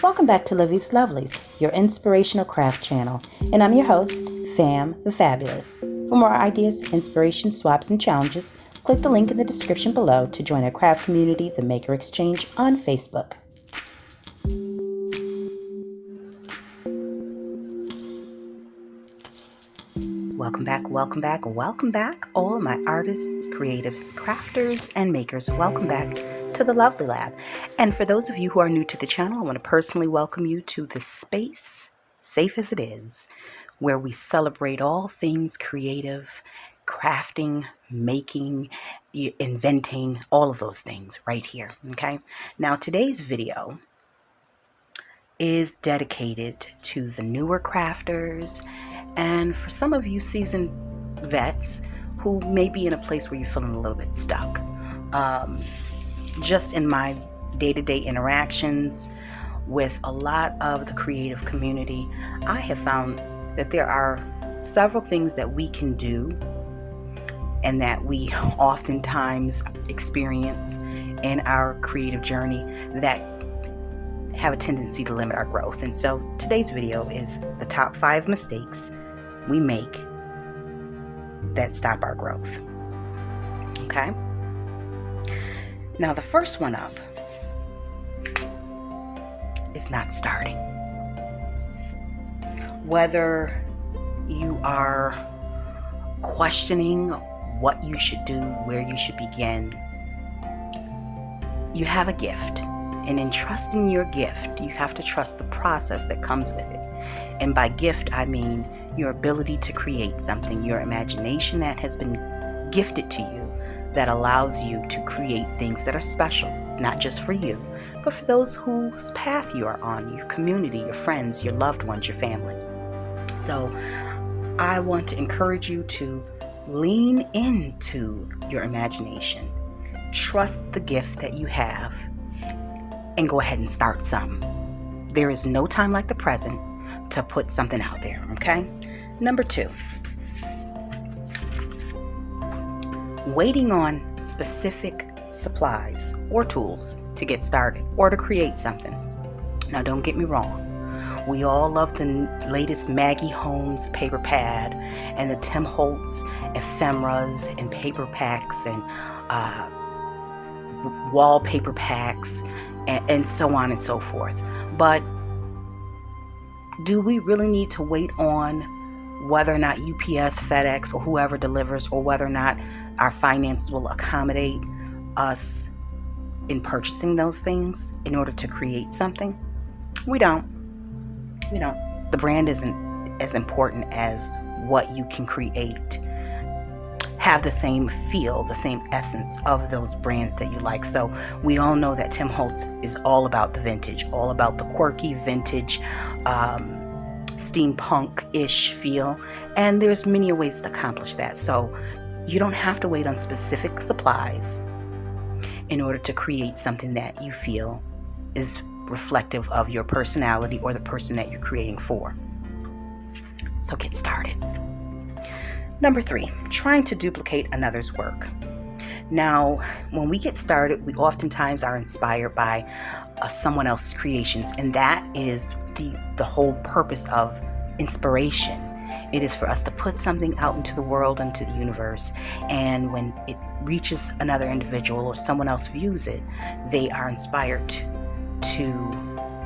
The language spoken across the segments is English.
Welcome back to Livie'S Lovelies, your inspirational craft channel, and I'm your host, Fam the Fabulous. For more ideas, inspiration, swaps, and challenges, click the link in the description below to join our craft community, the Maker Exchange, on Facebook. Welcome back, all of my artists, creatives, crafters, and makers. Welcome back to the Lovely Lab. And for those of you who are new to the channel, I want to personally welcome you to this space, safe as it is, where we celebrate all things creative, crafting, making, inventing, all of those things right here, okay? Now, today's video is dedicated to the newer crafters, and for some of you seasoned vets who may be in a place where you're feeling a little bit stuck. Just in my day-to-day interactions with a lot of the creative community, I have found that there are several things that we can do and that we oftentimes experience in our creative journey that have a tendency to limit our growth. And so today's video is the top 5 mistakes we make that stop our growth. Okay? Now, the first one up is not starting. Whether you are questioning what you should do, where you should begin, you have a gift. And in trusting your gift, you have to trust the process that comes with it. And by gift, I mean your ability to create something, your imagination that has been gifted to you that allows you to create things that are special, not just for you, but for those whose path you are on, your community, your friends, your loved ones, your family. So I want to encourage you to lean into your imagination, trust the gift that you have, and go ahead and start some. There is no time like the present to put something out there, okay? Number 2, waiting on specific supplies or tools to get started or to create something. Now, don't get me wrong. We all love the latest Maggie Holmes paper pad and the Tim Holtz ephemeras and paper packs and wallpaper packs and so on and so forth. But do we really need to wait on whether or not UPS, FedEx, or whoever delivers, or whether or not our finances will accommodate us in purchasing those things in order to create something? We don't. The brand isn't as important as what you can create. Have the same feel, the same essence of those brands that you like. So we all know that Tim Holtz is all about the vintage, all about the quirky vintage, steampunk-ish feel, and there's many ways to accomplish that. So you don't have to wait on specific supplies in order to create something that you feel is reflective of your personality or the person that you're creating for. So get started. Number 3, trying to duplicate another's work. Now, when we get started, we oftentimes are inspired by someone else's creations, and that is the whole purpose of inspiration. It is for us to put something out into the world, into the universe, and when it reaches another individual or someone else views it, they are inspired to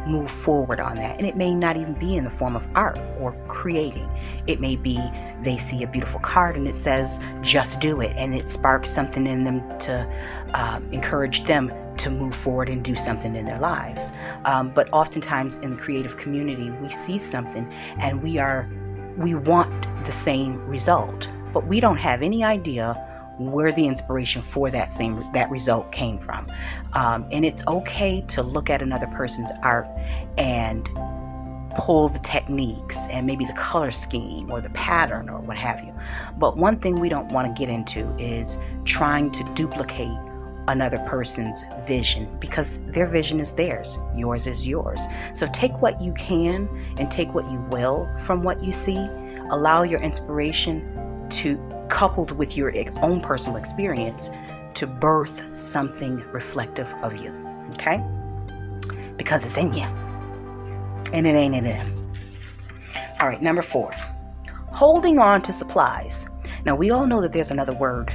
move forward on that. And it may not even be in the form of art or creating. It may be they see a beautiful card and it says, just do it. And it sparks something in them to encourage them to move forward and do something in their lives. But oftentimes in the creative community, we see something and we want the same result, but we don't have any idea where the inspiration for that result came from. And it's okay to look at another person's art and pull the techniques and maybe the color scheme or the pattern or what have you. But one thing we don't want to get into is trying to duplicate another person's vision, because their vision is theirs, yours is yours. So take what you can and take what you will from what you see. Allow your inspiration to, coupled with your own personal experience, to birth something reflective of you, okay? Because it's in you. and it ain't in them. All right, number 4, holding on to supplies. Now, we all know that there's another word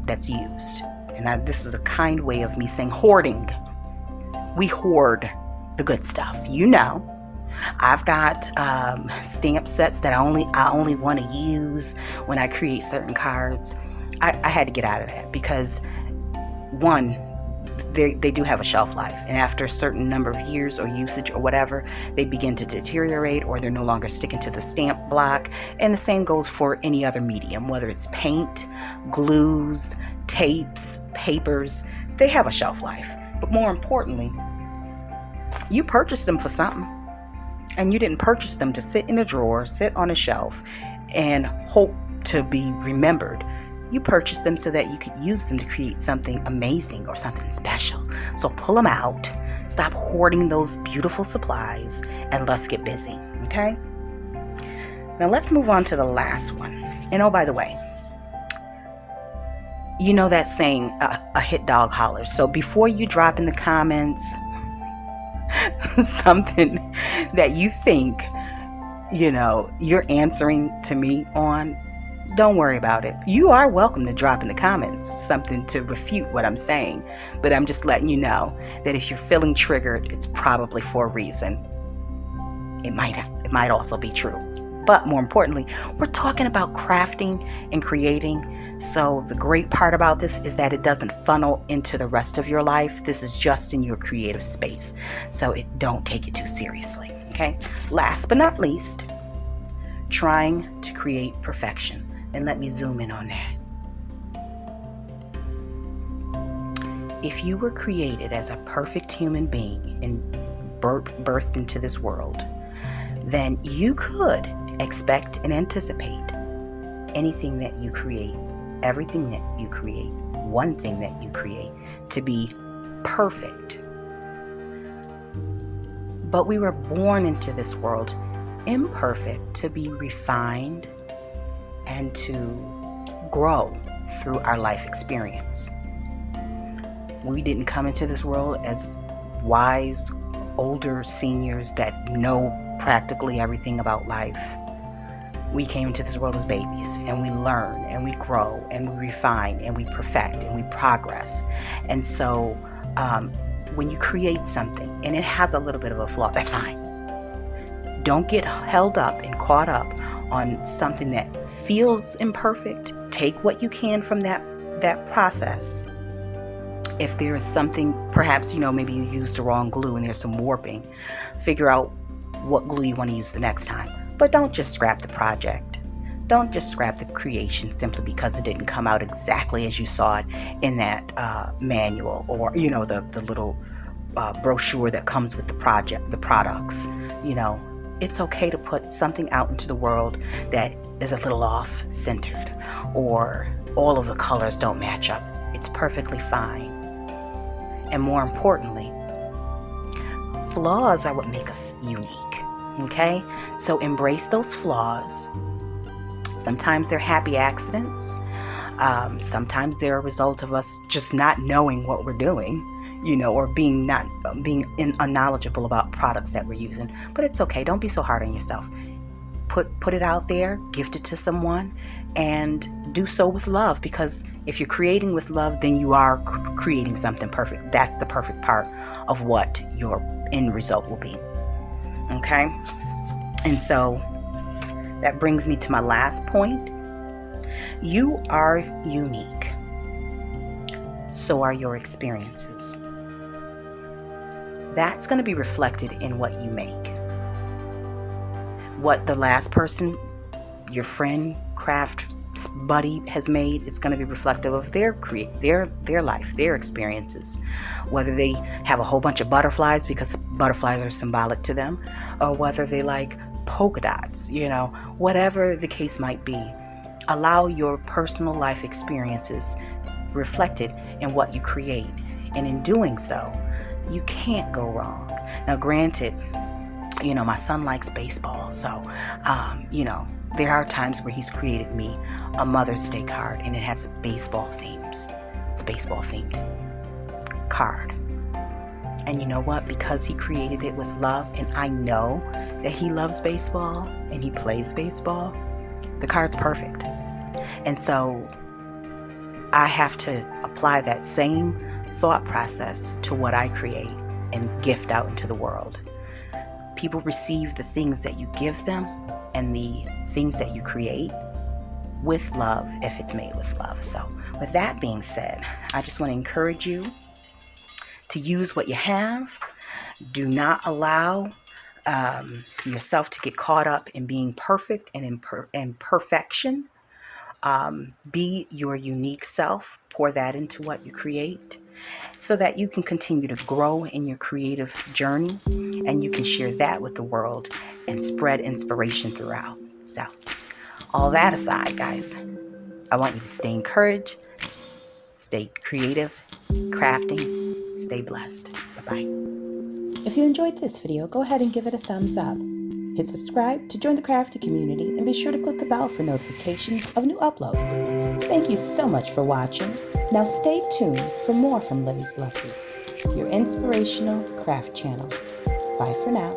that's used, and this is a kind way of me saying hoarding. We hoard the good stuff. I've got stamp sets that I only want to use when I create certain cards. I had to get out of that because, one, they do have a shelf life, and after a certain number of years or usage or whatever, they begin to deteriorate, or they're no longer sticking to the stamp block. And the same goes for any other medium, whether it's paint, glues, tapes, papers. They have a shelf life. But more importantly, you purchased them for something, and you didn't purchase them to sit in a drawer, sit on a shelf, and hope to be remembered. You purchased them so that you could use them to create something amazing or something special. So pull them out, stop hoarding those beautiful supplies, and let's get busy, okay? Now let's move on to the last one. And oh, by the way, you know that saying, a hit dog hollers. So before you drop in the comments something that you think, you're answering to me on, don't worry about it. You are welcome to drop in the comments something to refute what I'm saying, but I'm just letting you know that if you're feeling triggered, it's probably for a reason. It might also be true. But more importantly, we're talking about crafting and creating. So the great part about this is that it doesn't funnel into the rest of your life. This is just in your creative space. So don't take it too seriously. Okay. Last but not least, trying to create perfection. And let me zoom in on that. If you were created as a perfect human being and birthed into this world, then you could expect and anticipate anything that you create, everything that you create, one thing that you create to be perfect. But we were born into this world imperfect to be refined and to grow through our life experience. We didn't come into this world as wise, older seniors that know practically everything about life. We came into this world as babies, and we learn, and we grow, and we refine, and we perfect, and we progress. And so when you create something, and it has a little bit of a flaw, that's fine. Don't get held up and caught up on something that feels imperfect. Take what you can from that process. If there is something, perhaps, maybe you used the wrong glue and there's some warping, figure out what glue you want to use the next time. But don't just scrap the project. Don't just scrap the creation simply because it didn't come out exactly as you saw it in that manual, or, the little brochure that comes with the products. It's okay to put something out into the world that is a little off-centered, or all of the colors don't match up. It's perfectly fine. And more importantly, flaws are what make us unique, okay? So embrace those flaws. Sometimes they're happy accidents. Sometimes they're a result of us just not knowing what we're doing, or being unknowledgeable about products that we're using. But it's okay. Don't be so hard on yourself. Put it out there, gift it to someone, and do so with love, because if you're creating with love, then you are creating something perfect. That's the perfect part of what your end result will be. Okay? And so that brings me to my last point. You are unique. So are your experiences. That's going to be reflected in what you make. What the last person, your friend, craft buddy has made is going to be reflective of their life, their experiences. Whether they have a whole bunch of butterflies because butterflies are symbolic to them, or whether they like polka dots, whatever the case might be. Allow your personal life experiences reflected in what you create. And in doing so, you can't go wrong. Now, granted, my son likes baseball, so, there are times where he's created me a Mother's Day card, and it has baseball themes. It's a baseball themed card. And you know what? Because he created it with love, and I know that he loves baseball and he plays baseball, the card's perfect. And so I have to apply that same thought process to what I create and gift out into the world. People receive the things that you give them and the things that you create with love if it's made with love. So with that being said, I just want to encourage you to use what you have. Do not allow yourself to get caught up in being perfect and in perfection. Be your unique self. Pour that into what you create so that you can continue to grow in your creative journey, and you can share that with the world and spread inspiration throughout. So, all that aside, guys, I want you to stay encouraged, stay creative, crafting, stay blessed. Bye-bye. If you enjoyed this video, go ahead and give it a thumbs up. Hit subscribe to join the crafty community, and be sure to click the bell for notifications of new uploads. Thank you so much for watching. Now stay tuned for more from Livie'S Lovelies, your inspirational craft channel. Bye for now.